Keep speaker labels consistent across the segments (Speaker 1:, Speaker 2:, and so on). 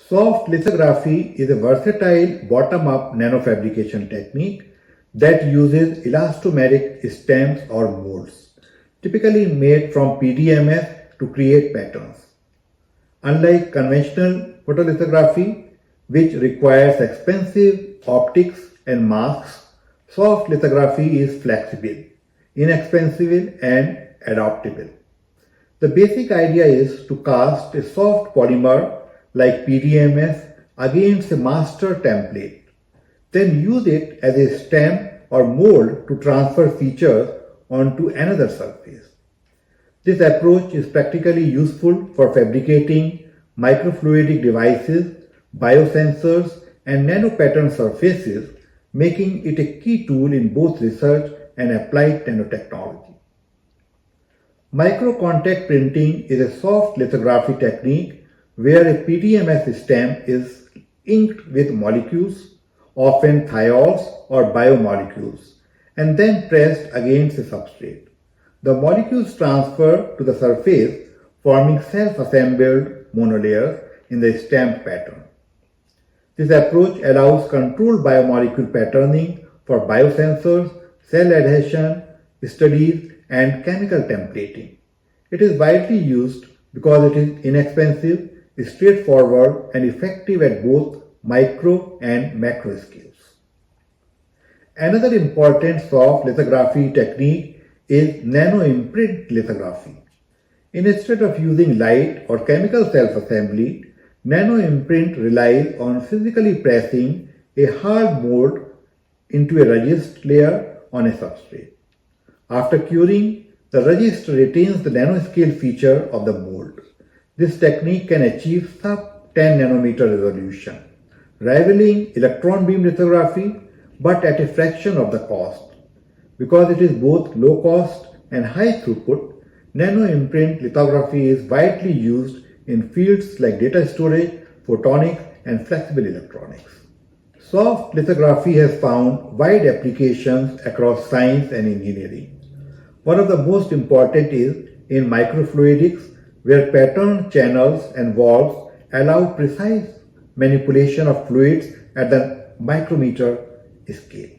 Speaker 1: Soft lithography is a versatile bottom-up nanofabrication technique that uses elastomeric stems or molds, typically made from PDMS to create patterns. Unlike conventional photolithography, which requires expensive optics and masks, soft lithography is flexible, inexpensive, and adaptable. The basic idea is to cast a soft polymer like PDMS against a master template, then use it as a stem or mold to transfer features onto another surface. This approach is practically useful for fabricating microfluidic devices, biosensors, and nanopattern surfaces, making it a key tool in both research and applied nanotechnology. Microcontact printing is a soft lithography technique where a PDMS stem is inked with molecules, often thiols or biomolecules, and then pressed against a substrate. The molecules transfer to the surface, forming self-assembled monolayers in the stamped pattern. This approach allows controlled biomolecule patterning for biosensors, cell adhesion studies, and chemical templating. It is widely used because it is inexpensive, straightforward, and effective at both micro and macro scales. Another important soft lithography technique is nanoimprint lithography. Instead of using light or chemical self-assembly, nanoimprint relies on physically pressing a hard mold into a resist layer on a substrate. After curing, the resist retains the nanoscale feature of the mold. This technique can achieve sub-10 nanometer resolution, rivaling electron beam lithography, but at a fraction of the cost. Because it is both low cost and high throughput, nanoimprint lithography is widely used in fields like data storage, photonics, and flexible electronics. Soft lithography has found wide applications across science and engineering. One of the most important is in microfluidics, where patterned channels and valves allow precise manipulation of fluids at the micrometer scale.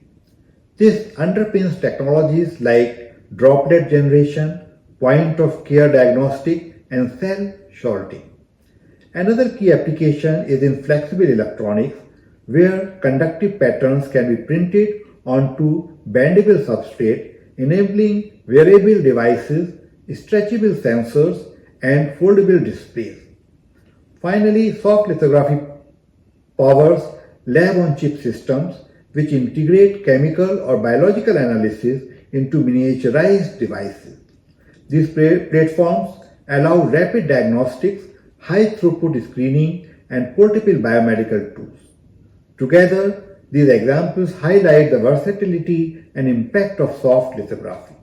Speaker 1: This underpins technologies like droplet generation, point-of-care diagnostic, and cell sorting. Another key application is in flexible electronics, where conductive patterns can be printed onto bendable substrate, enabling wearable devices, stretchable sensors, and foldable displays. Finally, soft lithography powers lab-on-chip systems which integrate chemical or biological analysis into miniaturized devices. These platforms allow rapid diagnostics, high-throughput screening, and portable biomedical tools. Together, these examples highlight the versatility and impact of soft lithography.